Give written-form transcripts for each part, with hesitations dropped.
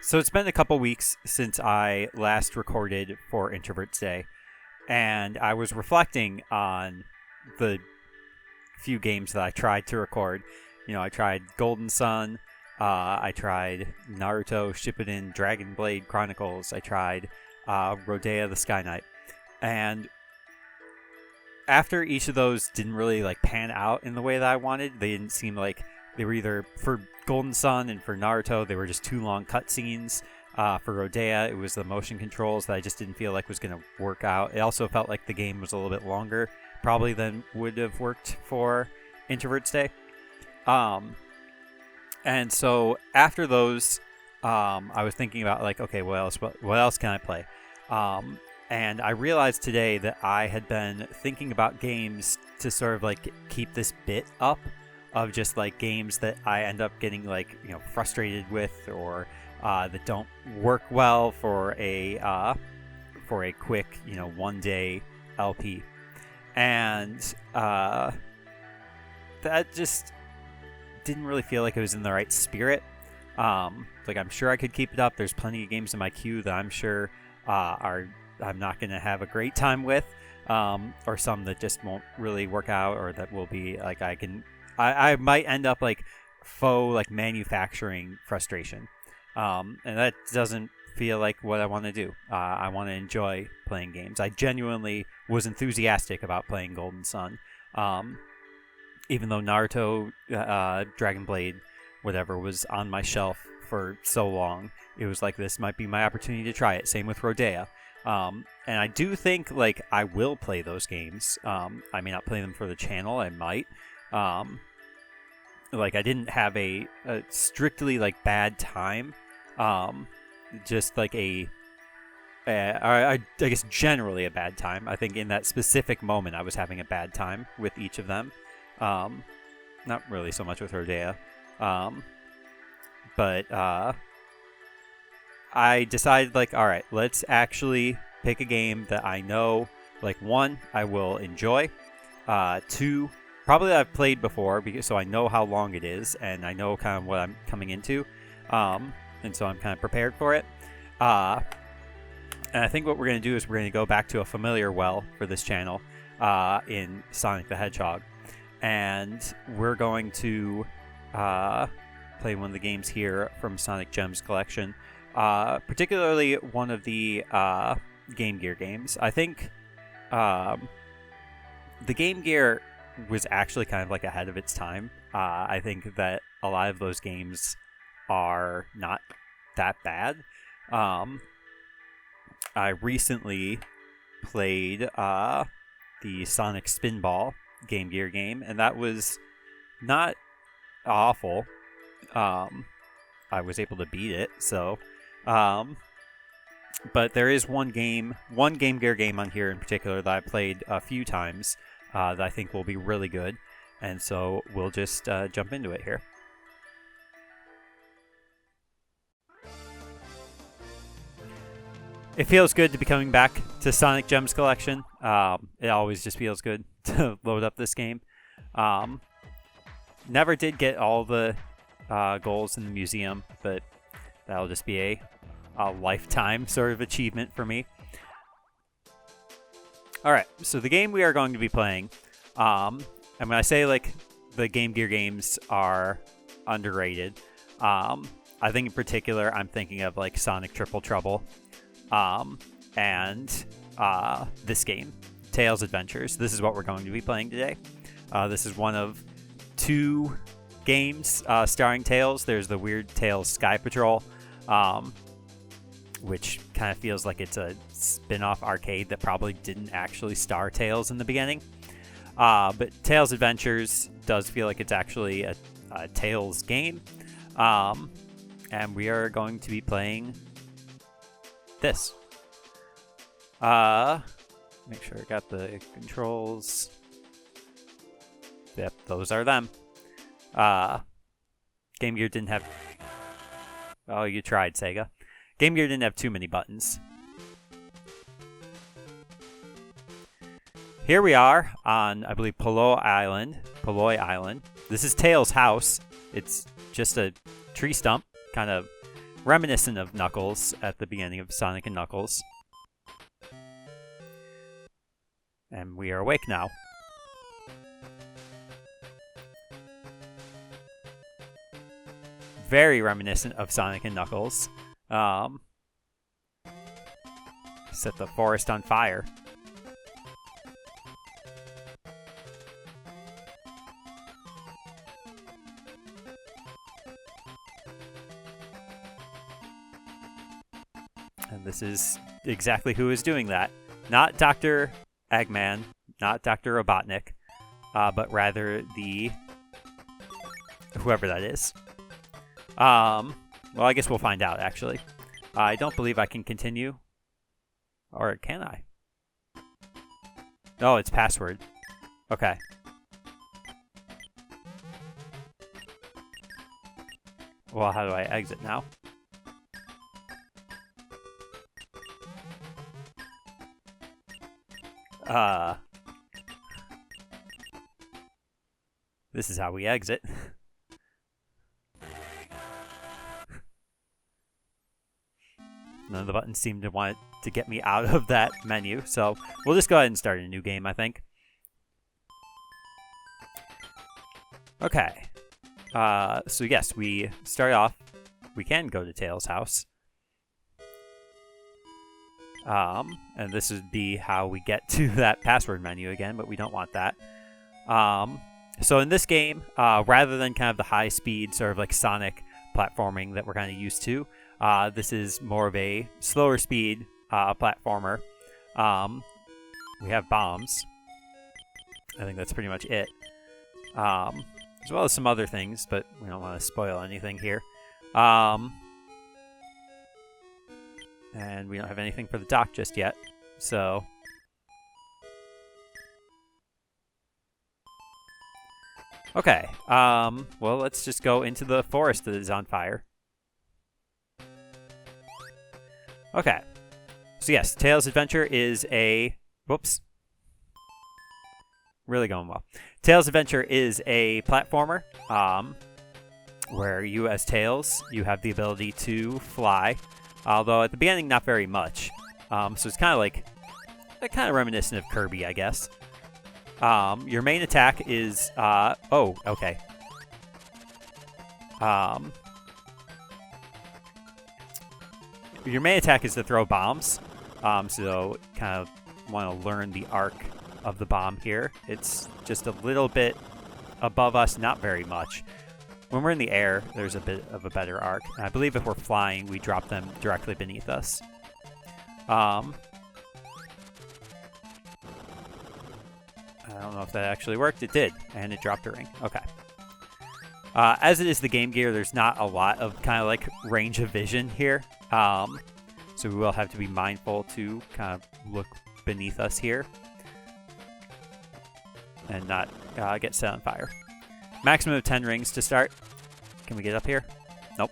So it's been a couple weeks since I last recorded for Introverts Day, and I was reflecting on the few games that I tried to record. You know, I tried Golden Sun, I tried Naruto Shippuden Dragon Blade Chronicles, I tried Rodea the Sky Knight, and after each of those didn't really pan out in the way that I wanted. They didn't seem like they were either for Golden Sun and for Naruto, they were just too long cutscenes. For Rodea, it was the motion controls that I just didn't feel like was going to work out. It also felt like the game was a little bit longer, probably than would have worked for Introverts Day. And so after those, I was thinking about okay, what else can I play? And I realized today that I had been thinking about games to sort of keep this bit up of just games that I end up getting frustrated with, or that don't work well for a quick 1 day LP, and that just didn't really feel like it was in the right spirit. I'm sure I could keep it up. There's plenty of games in my queue that I'm sure I'm not going to have a great time with, or some that just won't really work out, or that will be I might end up faux manufacturing frustration, and that doesn't feel like what I want to do. I want to enjoy playing games. I genuinely was enthusiastic about playing Golden Sun, even though Naruto, Dragon Blade, whatever, was on my shelf for so long. It was this might be my opportunity to try it. Same with Rodea. And I do think I will play those games. I may not play them for the channel. I might. I didn't have a strictly bad time. Just I guess generally a bad time. I think in that specific moment I was having a bad time with each of them. Not really so much with Rodea. But I decided all right, let's actually pick a game that I know, one, I will enjoy, two, probably I've played before, so I know how long it is, and I know kind of what I'm coming into, and so I'm kind of prepared for it. And I think what we're going to do is we're going to go back to a familiar well for this channel, in Sonic the Hedgehog, and we're going to play one of the games here from Sonic Gems collection, particularly one of the Game Gear games. I think the Game Gear was actually kind of ahead of its time. I think that a lot of those games are not that bad. I recently played the Sonic Spinball Game Gear game, and that was not awful. I was able to beat it, so but there is one Game Gear game on here in particular that I played a few times that I think will be really good, and so we'll just jump into it here. It feels good to be coming back to Sonic Gems collection. It always just feels good to load up this game. Never did get all the goals in the museum, but that'll just be a lifetime sort of achievement for me. Alright, so the game we are going to be playing, and when I say the Game Gear games are underrated, I think in particular I'm thinking of Sonic Triple Trouble, and this game, Tails Adventures. This is what we're going to be playing today. This is one of two games starring Tails. There's the weird Tails Sky Patrol, which kind of feels like it's a spin-off arcade that probably didn't actually star Tails in the beginning. But Tails Adventures does feel like it's actually a Tails game. And we are going to be playing this. Make sure I got the controls. Yep, those are them. Game Gear didn't have... Oh, you tried, Sega. Game Gear didn't have too many buttons. Here we are on, I believe, Poloi Island. This is Tails' house. It's just a tree stump, kind of reminiscent of Knuckles at the beginning of Sonic and Knuckles. And we are awake now. Very reminiscent of Sonic and Knuckles. Set the forest on fire. And this is exactly who is doing that. Not Dr. Eggman, not Dr. Robotnik, but rather the... whoever that is. Well, I guess we'll find out, actually. I don't believe I can continue. Or can I? Oh, it's password. Okay. Well, how do I exit now? This is how we exit. None of the buttons seem to want to get me out of that menu, so we'll just go ahead and start a new game, I think. Okay. So yes, we start off. We can go to Tails' house. And this would be how we get to that password menu again, but we don't want that. So in this game, rather than kind of the high-speed sort of like Sonic platforming that we're kind of used to, this is more of a slower speed platformer. We have bombs. I think that's pretty much it. As well as some other things, but we don't want to spoil anything here. And we don't have anything for the dock just yet, so... Okay, well, let's just go into the forest that is on fire. Okay, so yes, Tails' Adventure is a... Whoops. Really going well. Tails' Adventure is a platformer, where you as Tails, you have the ability to fly. Although at the beginning, not very much. So it's kind of like, kind of reminiscent of Kirby, I guess. Your main attack is, oh, okay. Your main attack is to throw bombs. So kind of want to learn the arc of the bomb here. It's just a little bit above us, not very much. When we're in the air, there's a bit of a better arc. And I believe if we're flying, we drop them directly beneath us. I don't know if that actually worked. It did, and it dropped a ring. Okay. As it is the Game Gear, there's not a lot of kind of like range of vision here. So we will have to be mindful to kind of look beneath us here. And not get set on fire. Maximum of 10 rings to start. Can we get up here? Nope.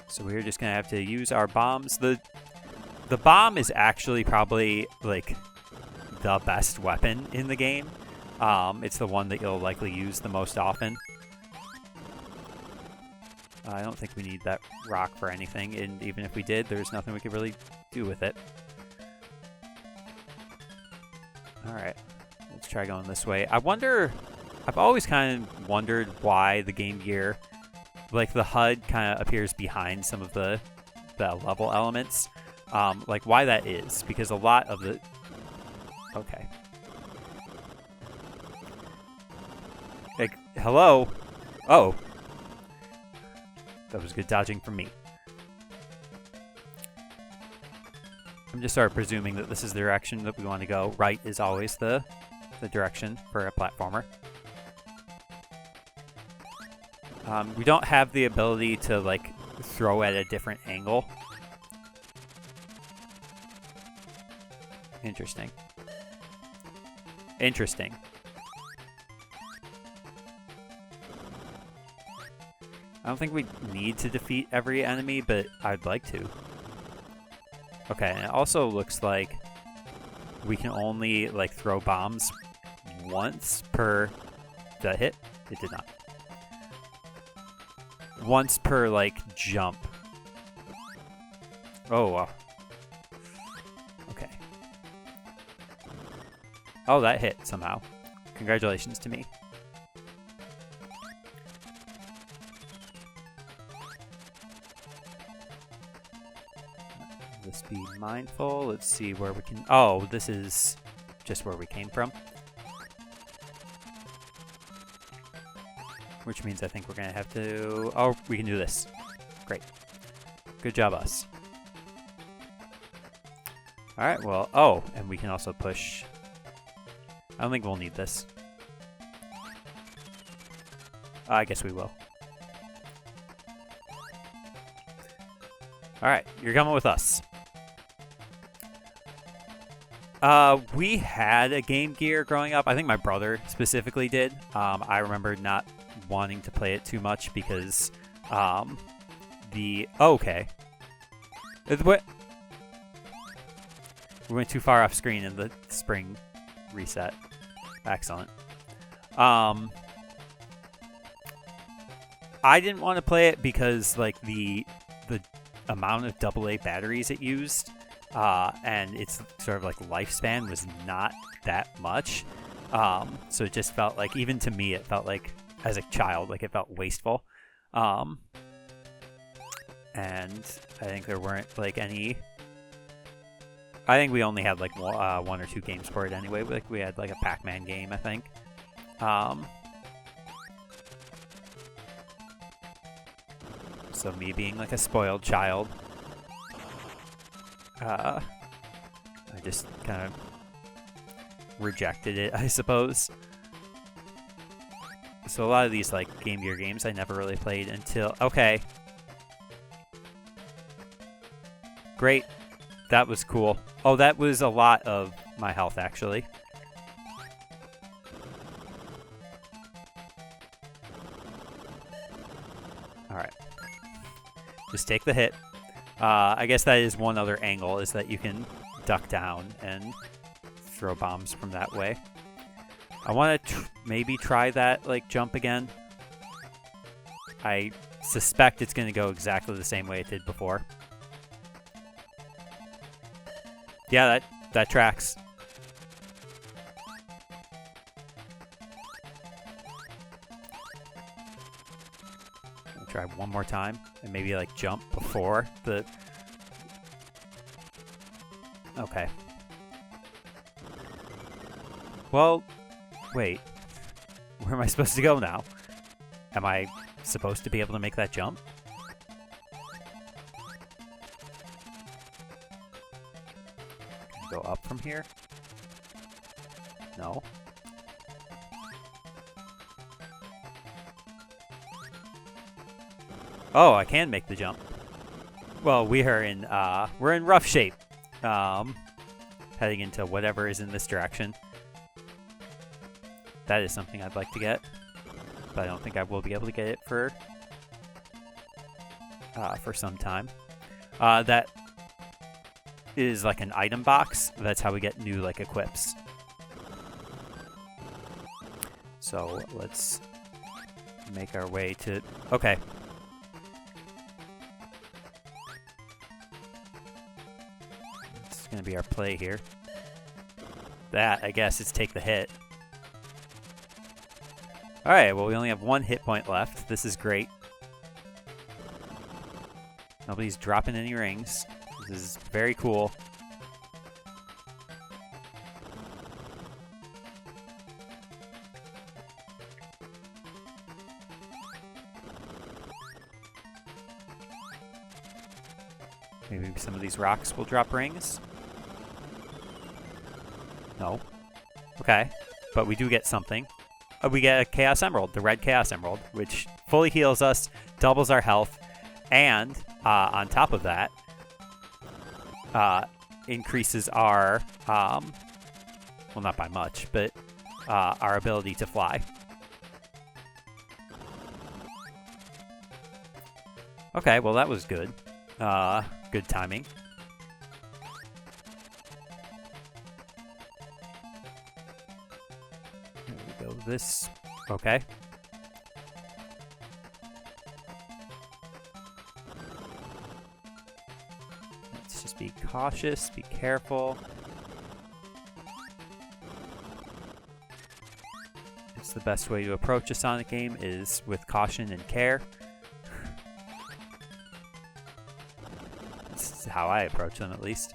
So we're just going to have to use our bombs. The bomb is actually probably like the best weapon in the game. It's the one that you'll likely use the most often. I don't think we need that rock for anything, and even if we did, there's nothing we could really do with it. Alright. Let's try going this way. I've always kind of wondered why the Game Gear, like the HUD kind of appears behind some of the level elements. Like why that is, because a lot of the... Okay. Like, hello? Oh. That was good dodging from me. I'm just sort of presuming that this is the direction that we want to go. Right is always the direction for a platformer. We don't have the ability to, like, throw at a different angle. Interesting. Interesting. I don't think we need to defeat every enemy, but I'd like to. Okay, and it also looks like we can only, like, throw bombs once per... Did that hit? It did not. once per, like, jump. Oh, okay. Oh, that hit somehow. Congratulations to me. Let's be mindful. Let's see where we can... Oh, this is just where we came from. Which means I think we're going to have to... Oh, we can do this. Great. Good job, us. Alright, well... Oh, and we can also push... I don't think we'll need this. I guess we will. Alright, you're coming with us. We had a Game Gear growing up. I think my brother specifically did. I remember not wanting to play it too much because the... Oh, okay. What? We went too far off screen in the spring reset. Excellent. I didn't want to play it because like the amount of AA batteries it used and its sort of like lifespan was not that much. So it just felt like, even to me, it felt like, as a child, like it felt wasteful. And I think there weren't like any... I think we only had like one or two games for it anyway. Like we had like a Pac-Man game, I think. So me being like a spoiled child, I just kind of rejected it, I suppose. So a lot of these like Game Gear games I never really played until... Okay. Great. That was cool. Oh, that was a lot of my health, actually. Alright. Just take the hit. I guess that is one other angle, is that you can duck down and throw bombs from that way. I want to maybe try that, like, jump again. I suspect it's going to go exactly the same way it did before. Yeah, that tracks. I'll try one more time and maybe like jump before the... Okay. Well, wait. Where am I supposed to go now? Am I supposed to be able to make that jump? Go up from here? No. Oh, I can make the jump. Well, we're in rough shape. Heading into whatever is in this direction. That is something I'd like to get, but I don't think I will be able to get it for some time. That is like an item box. That's how we get new like equips. So let's make our way to... Okay. This is going to be our play here. That, I guess, is take the hit. Alright, well we only have one hit point left. This is great. Nobody's dropping any rings. This is very cool. Maybe some of these rocks will drop rings. No. Okay. But we do get something. We get a Chaos Emerald, the red Chaos Emerald, which fully heals us, doubles our health, and on top of that, increases our, well, not by much, but our ability to fly. Okay, well that was good. Good timing. There we go. This, okay. be cautious, be careful. It's the best way to approach a Sonic game is with caution and care. This is how I approach them, at least.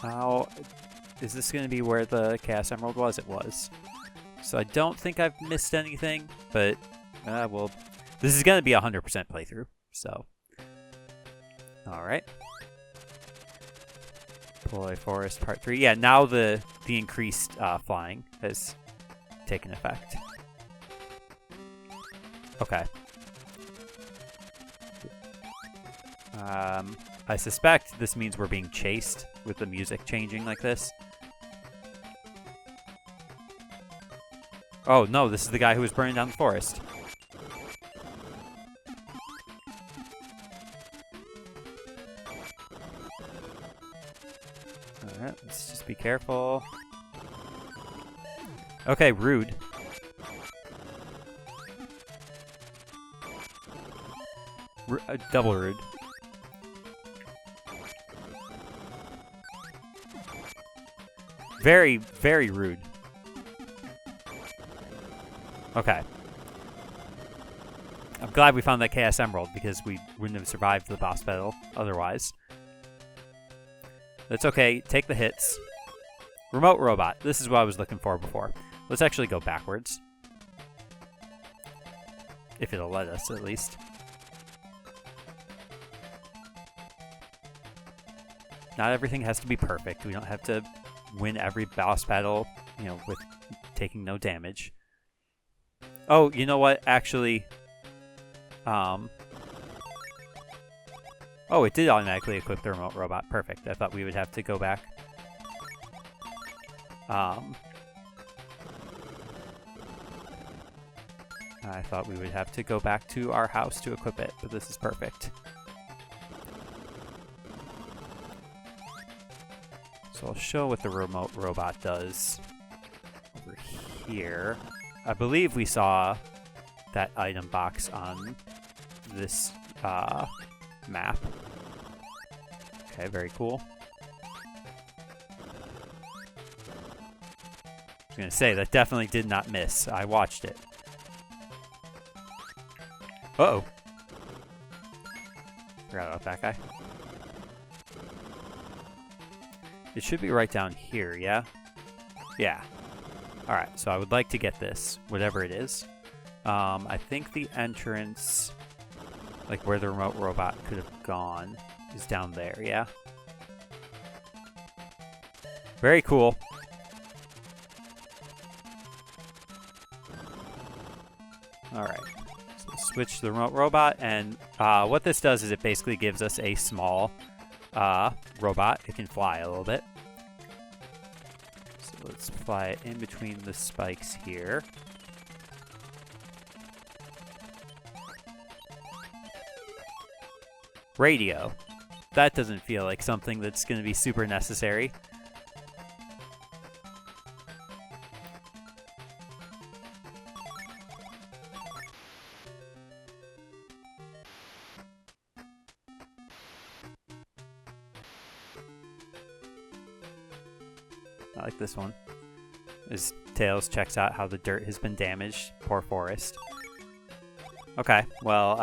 Now, is this going to be where the Chaos Emerald was? It was. So I don't think I've missed anything, but, well, this is going to be a 100% playthrough, so. Alright. Ploy Forest Part 3. Yeah, now the increased flying has taken effect. Okay. I suspect this means we're being chased with the music changing like this. Oh no, this is the guy who was burning down the forest. Alright, let's just be careful. Okay, rude. Double rude. Very, very rude. Okay. I'm glad we found that Chaos Emerald because we wouldn't have survived the boss battle otherwise. That's okay. Take the hits. Remote robot. This is what I was looking for before. Let's actually go backwards. If it'll let us, at least. Not everything has to be perfect. We don't have to win every boss battle, you know, with taking no damage. Oh, you know what? Actually, oh, it did automatically equip the remote robot. Perfect. I thought we would have to go back. I thought we would have to go back to our house to equip it, but this is perfect. So I'll show what the remote robot does over here. I believe we saw that item box on this map. Okay, very cool. I was going to say, that definitely did not miss. I watched it. Uh-oh. Forgot about that guy. It should be right down here, yeah? Yeah. Alright, so I would like to get this, whatever it is. I think the entrance, like where the remote robot could have gone, is down there, yeah? Very cool. Alright, so switch to the remote robot, and what this does is it basically gives us a small robot. It can fly a little bit. So let's fly it in between the spikes here. Radio. That doesn't feel like something that's going to be super necessary. I like this one. As Tails checks out how the dirt has been damaged. Poor Forest. Okay, well,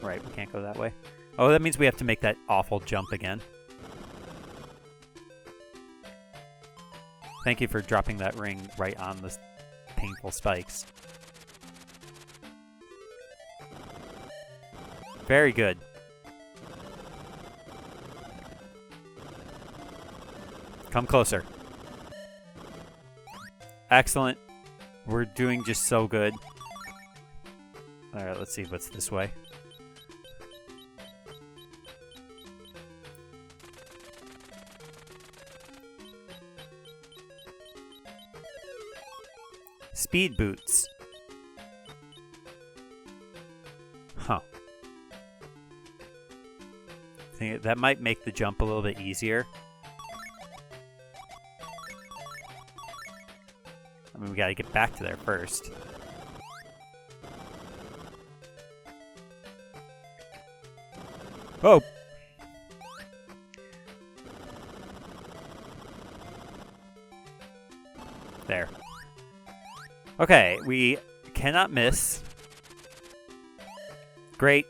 right, we can't go that way. Oh, that means we have to make that awful jump again. Thank you for dropping that ring right on the painful spikes. Very good. Come closer. Excellent. We're doing just so good. Alright, let's see what's this way. Speed boots. Huh. think that might make the jump a little bit easier. I mean, we gotta get back to there first. Oh! There. Okay, we cannot miss. Great.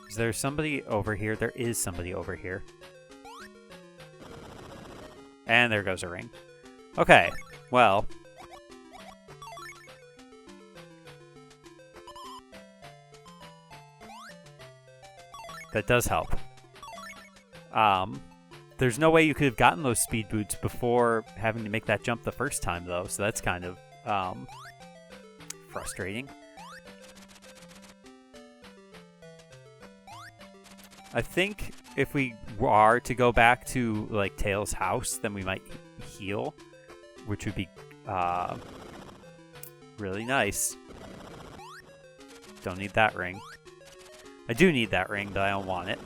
Is there somebody over here? There is somebody over here. And there goes a ring. Okay, well. That does help. There's no way you could have gotten those speed boots before having to make that jump the first time, though, so that's kind of frustrating. I think if we are to go back to, like, Tails' house, then we might heal, which would be really nice. Don't need that ring. I do need that ring, but I don't want it.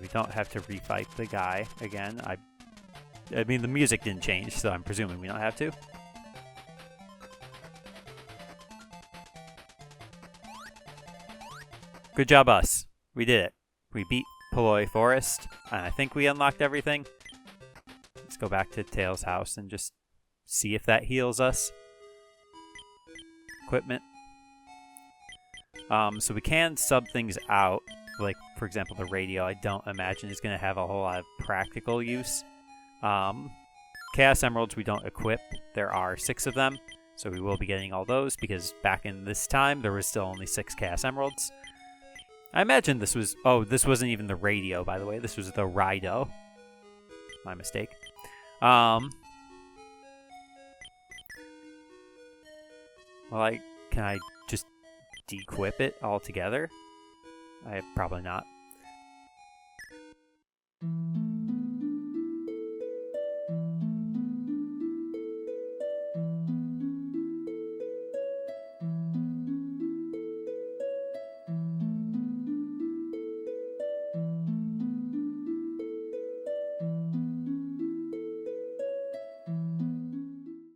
We don't have to refight the guy again. I mean, the music didn't change, so I'm presuming we don't have to. Good job, us. We did it. We beat Poloi Forest, and I think we unlocked everything. Let's go back to Tails' house and just see if that heals us. Equipment. So we can sub things out. Like, for example, the radio, I don't imagine is going to have a whole lot of practical use. Chaos Emeralds we don't equip. There are 6 of them, so we will be getting all those, because back in this time, there was still only 6 Chaos Emeralds. I imagine this was... Oh, this wasn't even the radio, by the way. This was the Rido. My mistake. Well, can I just de-equip it altogether? Probably not.